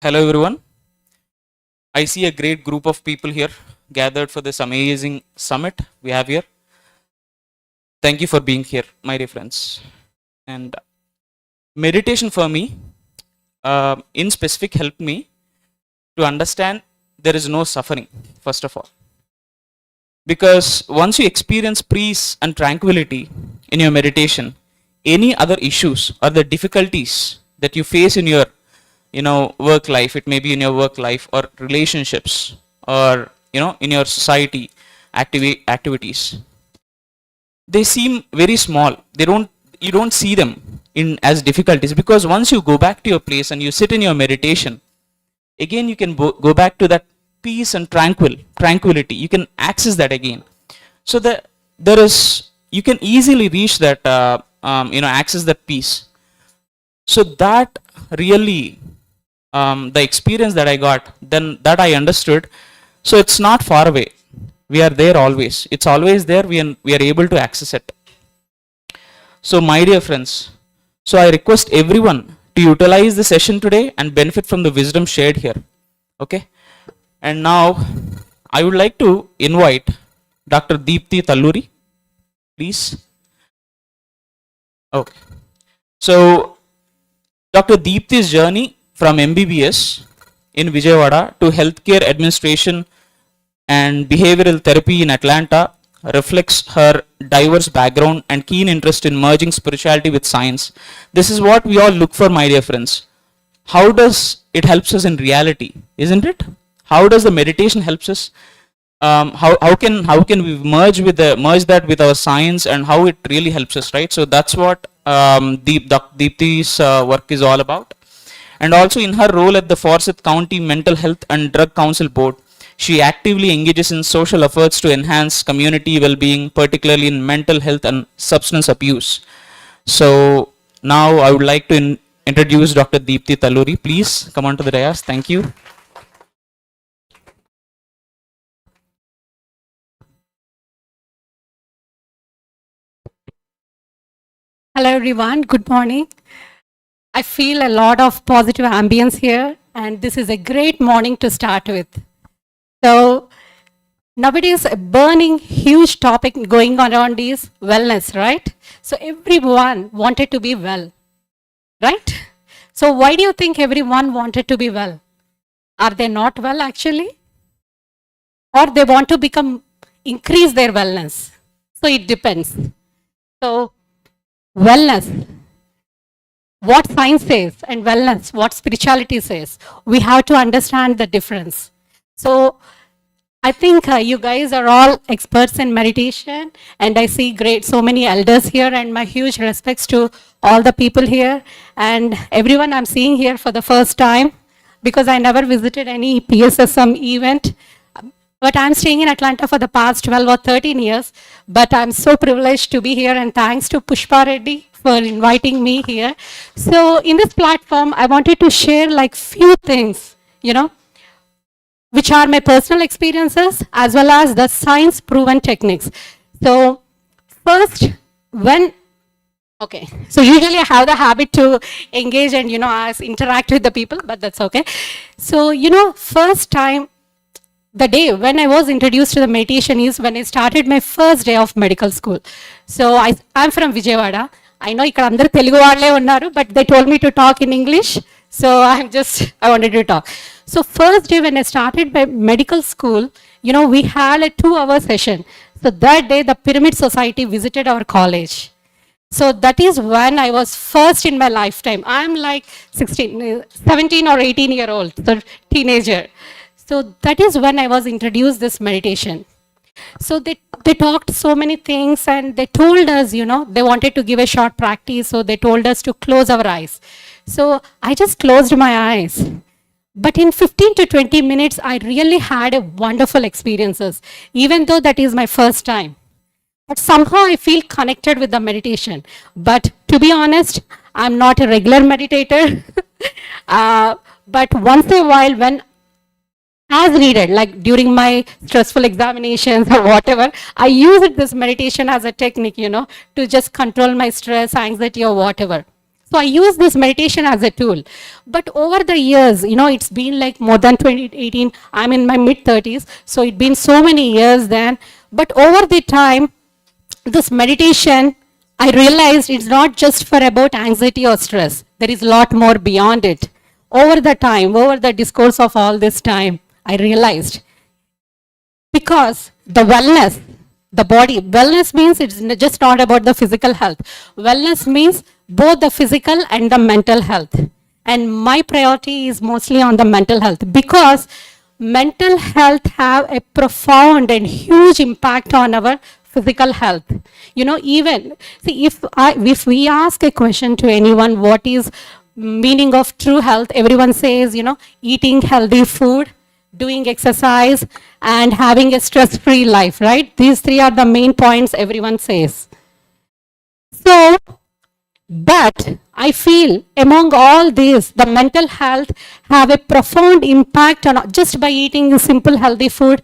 Hello everyone. I see a great group of people here gathered for this amazing summit we have here. Thank you for being here, my dear friends. And meditation for me, in specific, helped me to understand there is no suffering, first of all. Because once you experience peace and tranquility in your meditation, any other issues or the difficulties that you face in your work life, it may be in your work life or relationships or in your society activities, they seem very small. You don't see them in as difficulties, because once you go back to your place and you sit in your meditation, again you can go back to that peace and tranquility. You can access that again. So you can easily reach that access that peace. So that really the experience that I got, then that I understood. So it's not far away. We are there always. It's always there. We are able to access it. So my dear friends, so I request everyone to utilize the session today and benefit from the wisdom shared here. Okay. And now I would like to invite Dr. Deepthi Talluri, please. Okay. So Dr. Deepthi's journey from MBBS in Vijayawada to healthcare administration and behavioral therapy in Atlanta reflects her diverse background and keen interest in merging spirituality with science. This is what we all look for, my dear friends. How does it helps us in reality, isn't it? How does the meditation helps us? How can we merge that with our science, and how it really helps us, right? So that's what Deepthi's work is all about. And also in her role at the Forsyth County Mental Health and Drug Council Board, she actively engages in social efforts to enhance community well-being, particularly in mental health and substance abuse. So now I would like to introduce Dr. Deepthi Talluri. Please come on to the dais. Thank you. Hello everyone, good morning. I feel a lot of positive ambience here, and this is a great morning to start with. So nowadays a burning huge topic going around is wellness, right? So everyone wanted to be well, right? So why do you think everyone wanted to be well? Are they not well actually? Or they want to increase their wellness? So it depends. So wellness, what science says, and wellness, what spirituality says. We have to understand the difference. So I think you guys are all experts in meditation, and I see so many elders here, and my huge respects to all the people here and everyone I'm seeing here for the first time, because I never visited any PSSM event. But I'm staying in Atlanta for the past 12 or 13 years. But I'm so privileged to be here, and thanks to Pushpa Reddy for inviting me here. So in this platform, I wanted to share like few things, which are my personal experiences as well as the science proven techniques. So first, so usually I have the habit to engage and, interact with the people, but that's okay. So, first time, the day when I was introduced to the meditation is when I started my first day of medical school. So I'm from Vijayawada. I know ikkada andaru Telugu vaale unnaru, but they told me to talk in English. So I wanted to talk. So first day when I started my medical school, we had a 2-hour session. So that day the Pyramid Society visited our college. So that is when I was first in my lifetime. I'm like 17 or 18-year-old, so teenager. So that is when I was introduced this meditation. So they talked so many things, and they told us, they wanted to give a short practice. So they told us to close our eyes. So I just closed my eyes. But in 15 to 20 minutes, I really had a wonderful experiences, even though that is my first time. But somehow I feel connected with the meditation. But to be honest, I'm not a regular meditator. But once in a while, when as needed, like during my stressful examinations or whatever, I use this meditation as a technique, to just control my stress, anxiety or whatever. So I use this meditation as a tool. But over the years, it's been like more than 2018. I'm in my mid 30s. So it's been so many years then. But over the time, this meditation, I realized it's not just for about anxiety or stress. There is a lot more beyond it. Over the time, over the discourse of all this time, I realized because the wellness, the body, wellness means it's just not about the physical health. Wellness means both the physical and the mental health. And my priority is mostly on the mental health because mental health have a profound and huge impact on our physical health. Even see if we ask a question to anyone, what is meaning of true health? Everyone says, eating healthy food, doing exercise, and having a stress-free life, right? These three are the main points everyone says. So, but I feel among all these, the mental health have a profound impact on just by eating simple healthy food,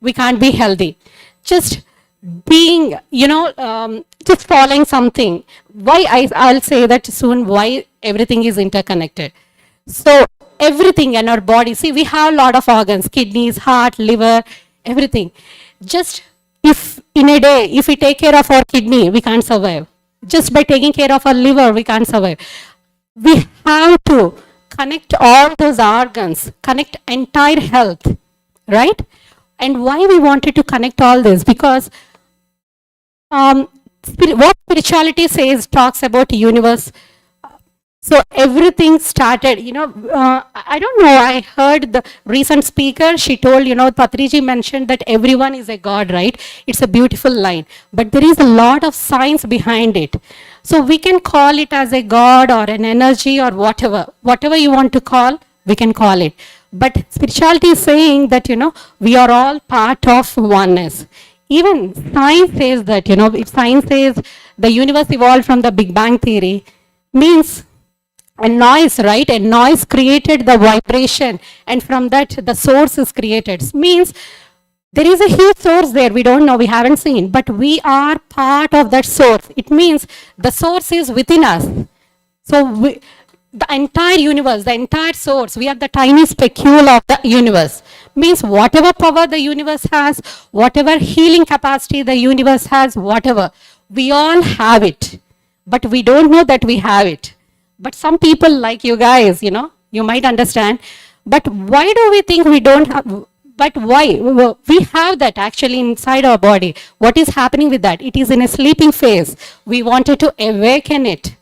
we can't be healthy. Just being, just following something. I'll say that soon, why everything is interconnected. So everything in our body, see, we have a lot of organs, kidneys, heart, liver, everything. Just if in a day, if we take care of our kidney, we can't survive. Just by taking care of our liver, we can't survive. We have to connect all those organs, connect entire health, right? And why we wanted to connect all this? Because what spirituality says, talks about universe. So everything started, I don't know, I heard the recent speaker, she told, Patriji mentioned that everyone is a god, right? It's a beautiful line. But there is a lot of science behind it. So we can call it as a god or an energy or whatever you want to call, we can call it. But spirituality is saying that, we are all part of oneness. Even science says that, if science says the universe evolved from the Big Bang theory, means a noise, right? A noise created the vibration, and from that the source is created. Means there is a huge source there, we don't know, we haven't seen, but we are part of that source. It means the source is within us. So the entire universe, the entire source, we are the tiny speckle of the universe. Means whatever power the universe has, whatever healing capacity the universe has, whatever, we all have it. But we don't know that we have it. But some people like you guys, you might understand. But why do we think we don't have? But why? We have that actually inside our body. What is happening with that? It is in a sleeping phase. We wanted to awaken it,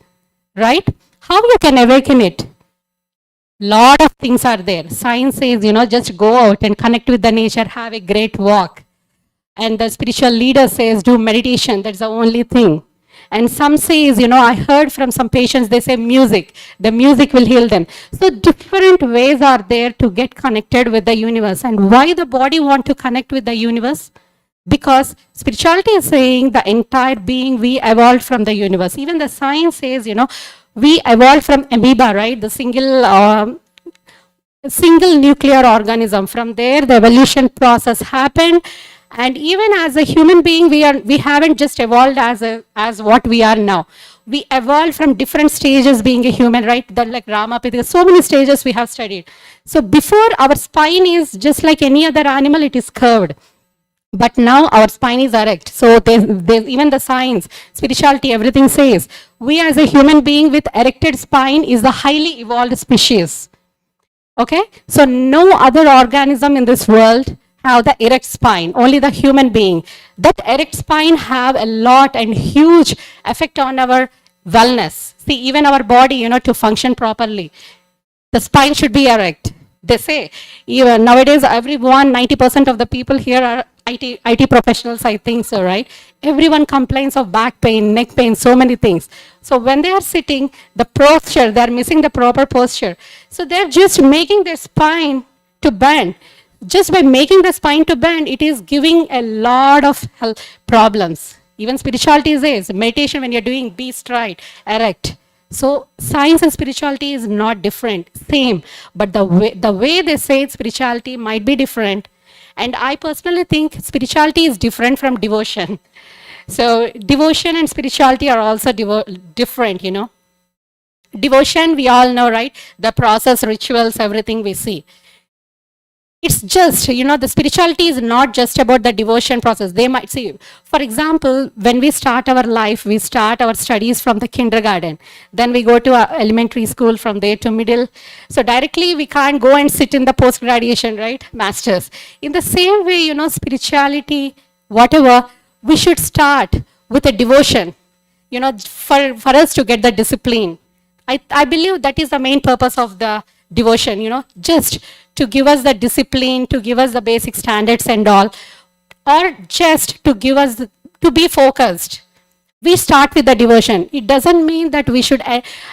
right? How you can awaken it? Lot of things are there. Science says, just go out and connect with the nature, have a great walk. And the spiritual leader says, do meditation. That's the only thing. And some says, I heard from some patients, they say music. The music will heal them. So different ways are there to get connected with the universe. And why the body want to connect with the universe? Because spirituality is saying the entire being, we evolved from the universe. Even the science says, we evolved from amoeba, right? The single nuclear organism. From there, the evolution process happened. And even as a human being, we haven't just evolved as what we are now. We evolved from different stages being a human, right? Like Rama, Pita, so many stages we have studied. So before, our spine is just like any other animal, it is curved. But now our spine is erect. So there's even the science, spirituality, everything says, we as a human being with erected spine is a highly evolved species. Okay? So no other organism in this world have the erect spine, only the human being. That erect spine have a lot and huge effect on our wellness. See, even our body, to function properly, the spine should be erect. They say, even nowadays, everyone, 90% of the people here are IT professionals, I think so, right? Everyone complains of back pain, neck pain, so many things. So when they are sitting, the posture, they're missing the proper posture. So they're just making their spine to bend. Just by making the spine to bend, it is giving a lot of health problems. Even spirituality says, meditation when you're doing, be straight, erect. So science and spirituality is not different, same. But the way they say it, spirituality might be different. And I personally think spirituality is different from devotion. So devotion and spirituality are also different, Devotion, we all know, right? The process, rituals, everything we see. It's just, the spirituality is not just about the devotion process. They might see, for example, when we start our life, we start our studies from the kindergarten. Then we go to elementary school, from there to middle. So directly we can't go and sit in the post-graduation, right? Masters. In the same way, spirituality, whatever, we should start with a devotion, for us to get the discipline. I believe that is the main purpose of the devotion, just to give us the discipline, to give us the basic standards and all, or just to give us, to be focused. We start with the devotion. It doesn't mean that we should,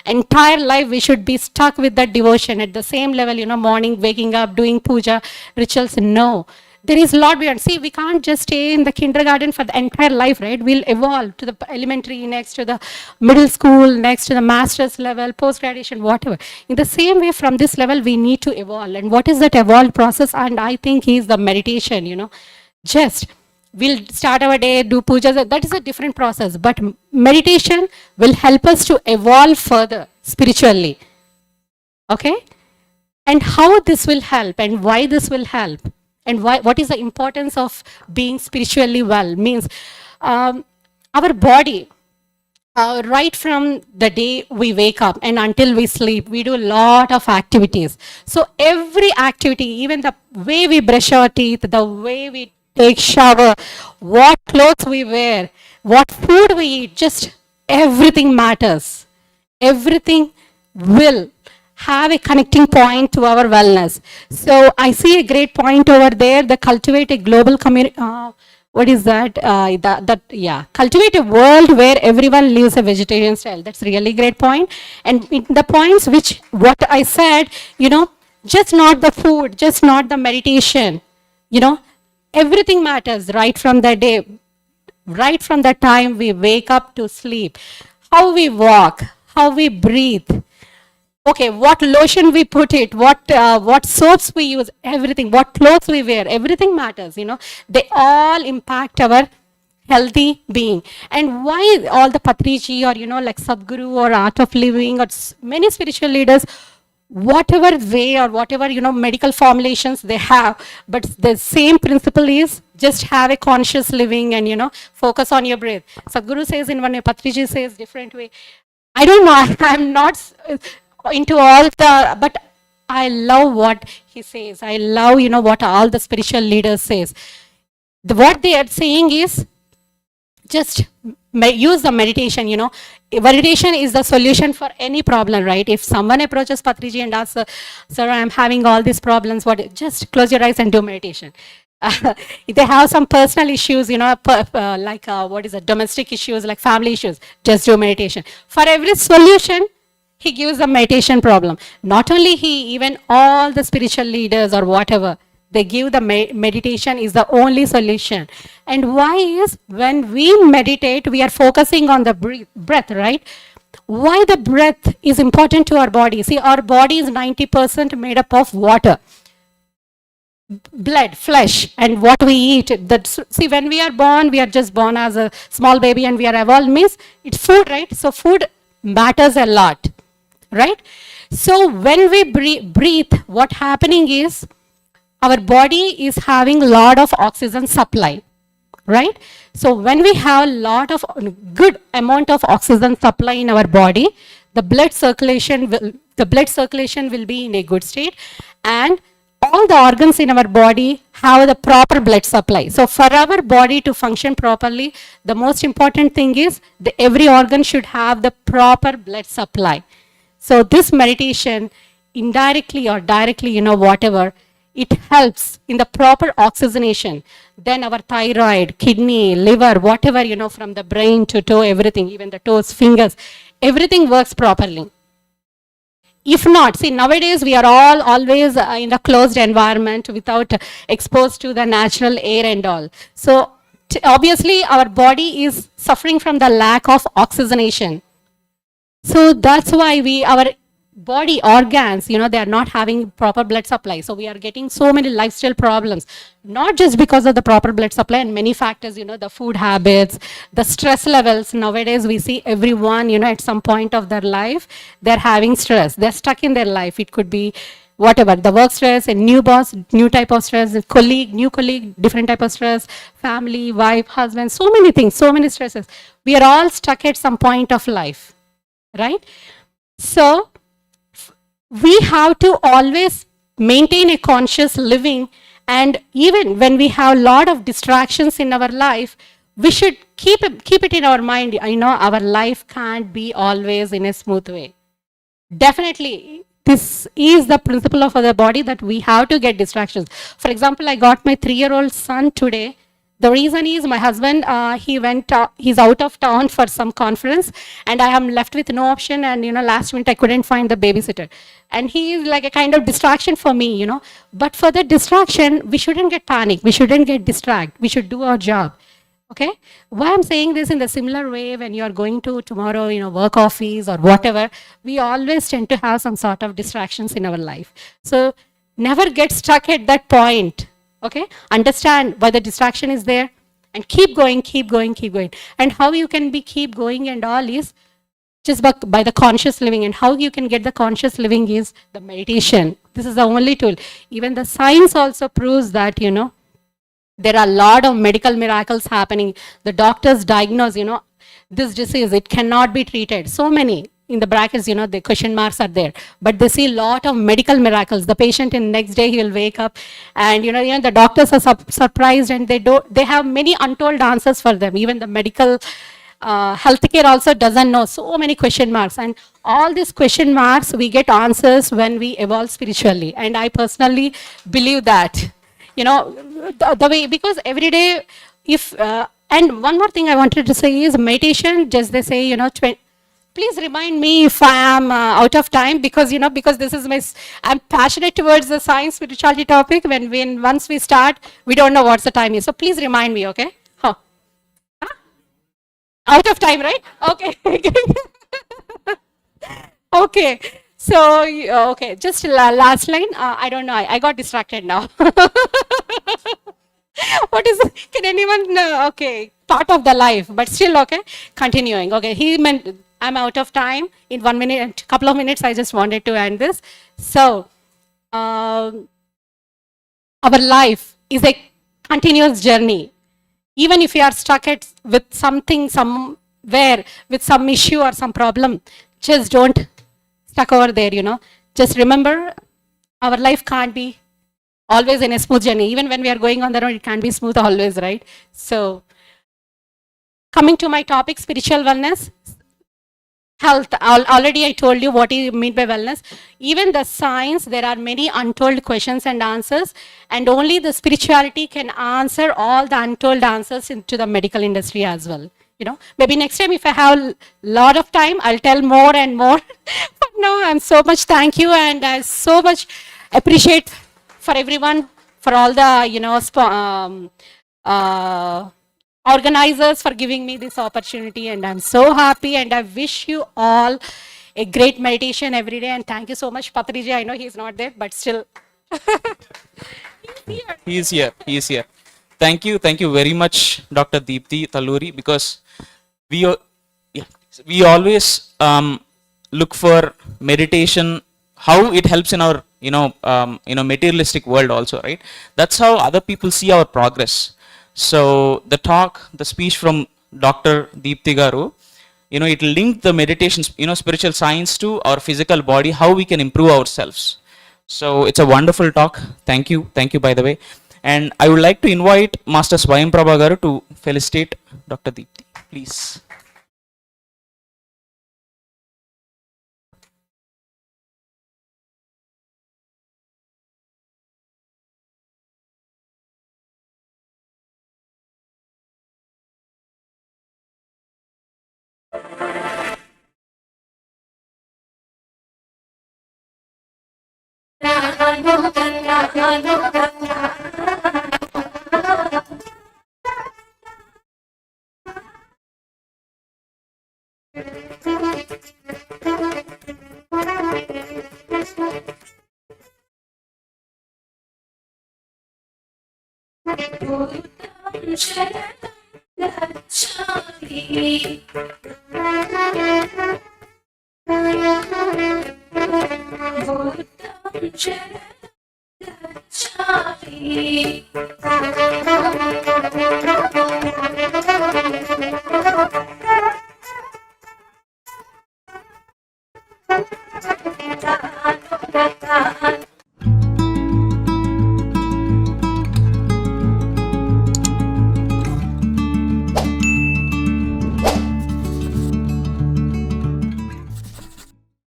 entire life, we should be stuck with that devotion at the same level, morning, waking up, doing puja, rituals. No. There is a lot beyond. See, we can't just stay in the kindergarten for the entire life, right? We'll evolve to the elementary, next to the middle school, next to the master's level, post-graduation, whatever. In the same way, from this level, we need to evolve. And what is that evolved process? And I think is the meditation, Just, we'll start our day, do pujas. That is a different process. But meditation will help us to evolve further spiritually. Okay? And how this will help and why this will help. And what is the importance of being spiritually well? Means our body, right from the day we wake up and until we sleep, we do a lot of activities. So every activity, even the way we brush our teeth, the way we take shower, what clothes we wear, what food we eat, just everything matters. Everything will have a connecting point to our wellness. So I see a great point over there, the cultivate a global community. What is that? Cultivate a world where everyone lives a vegetarian style. That's really great point. And the points which, what I said, just not the food, just not the meditation, everything matters right from the day, right from the time we wake up to sleep. How we walk, how we breathe, okay, what lotion we put it, what soaps we use, everything, what clothes we wear, everything matters, They all impact our healthy being. And why all the Patriji or, like Sadhguru or Art of Living or many spiritual leaders, whatever way or whatever, medical formulations they have, but the same principle is just have a conscious living and, focus on your breath. Sadhguru says in one way, Patriji says different way. I don't know, I'm not into all the, but I love what he says. I love, what all the spiritual leaders says. What they are saying is just use the meditation, Meditation is the solution for any problem, right? If someone approaches Patriji and asks, sir, I'm having all these problems, just close your eyes and do meditation. If they have some personal issues, like domestic issues, like family issues, just do meditation. For every solution, he gives a meditation problem. Not only he, even all the spiritual leaders or whatever, they give the meditation is the only solution. And why is when we meditate, we are focusing on the breath, right? Why the breath is important to our body? See, our body is 90% made up of water, blood, flesh, and what we eat. See, when we are born, we are just born as a small baby and we are evolved, means it's food, right? So food matters a lot. Right? So when we breathe, what happening is our body is having a lot of oxygen supply, right? So when we have a lot of good amount of oxygen supply in our body, the blood circulation will be in a good state, and all the organs in our body have the proper blood supply. So for our body to function properly, the most important thing is every organ should have the proper blood supply. So this meditation, indirectly or directly, whatever, it helps in the proper oxygenation. Then our thyroid, kidney, liver, whatever, from the brain to toe, everything, even the toes, fingers, everything works properly. If not, see, nowadays we are always in a closed environment without exposed to the natural air and all. So obviously our body is suffering from the lack of oxygenation. So that's why body organs, they are not having proper blood supply. So we are getting so many lifestyle problems, not just because of the proper blood supply and many factors, the food habits, the stress levels. Nowadays, we see everyone, at some point of their life, they're having stress. They're stuck in their life. It could be whatever, the work stress, a new boss, new type of stress, a colleague, new colleague, different type of stress, family, wife, husband, so many things, so many stresses. We are all stuck at some point of life, right? So we have to always maintain a conscious living, and even when we have a lot of distractions in our life, we should keep it in our mind. Our life can't be always in a smooth way. Definitely, this is the principle of the body, that we have to get distractions. For example, I got my 3-year-old son today. The reason is my husband, he's out of town for some conference, and I am left with no option. And last minute I couldn't find the babysitter, and he is like a kind of distraction for me. But for the distraction, we shouldn't get panicked. We shouldn't get distracted. We should do our job. Okay, why I'm saying this, in the similar way, when you're going to tomorrow, work office or whatever, we always tend to have some sort of distractions in our life. So never get stuck at that point. Okay, understand why the distraction is there, and keep going, keep going, keep going. And how you can keep going and all is just by the conscious living. And how you can get the conscious living is the meditation. This is the only tool. Even the science also proves that, there are a lot of medical miracles happening. The doctors diagnose, this disease, it cannot be treated. So many in the brackets, the question marks are there. But they see a lot of medical miracles. The patient in next day, he will wake up, and the doctors are surprised, and they have many untold answers for them. Even the medical healthcare also doesn't know. So many question marks. And all these question marks, we get answers when we evolve spiritually. And I personally believe that. The way, because every day, if and one more thing I wanted to say is meditation, just they say, please remind me if I am out of time, because because this is I'm passionate towards the science spirituality topic. When once we start, we don't know what's the time is. So please remind me. Okay. Huh. Out of time, right? Okay. Okay. So, okay, just last line. I don't know. I got distracted now. What is it? Can anyone? Okay, part of the life, but still okay. Continuing. Okay, he meant I'm out of time. In 1 minute and couple of minutes, I just wanted to end this. So, our life is a continuous journey. Even if you are stuck with something somewhere, with some issue or some problem, just don't stuck over there. Just remember, our life can't be always in a smooth journey. Even when we are going on the road, it can't be smooth always, right? So, coming to my topic, spiritual wellness, health. Already I told you what I mean by wellness. Even the science, there are many untold questions and answers, and only the spirituality can answer all the untold answers into the medical industry as well. Maybe next time, if I have a lot of time, I'll tell more and more. But no, I'm so much thank you, and I so much appreciate for everyone, for all the organizers for giving me this opportunity, and I'm so happy, and I wish you all a great meditation every day. And thank you so much, Patriji. I know he's not there, but still. He's here. He's here. Thank you very much, Dr. Deepthi Taluri, because we always look for meditation, how it helps in our materialistic world also, right? That's how other people see our progress. So the speech from Dr. Deepthi Garu, it linked the meditations, spiritual science to our physical body, how we can improve ourselves. So it's a wonderful talk. Thank you, by the way. And I would like to invite Master Swayam Prabha Garu to felicitate Dr. Deepthi, please.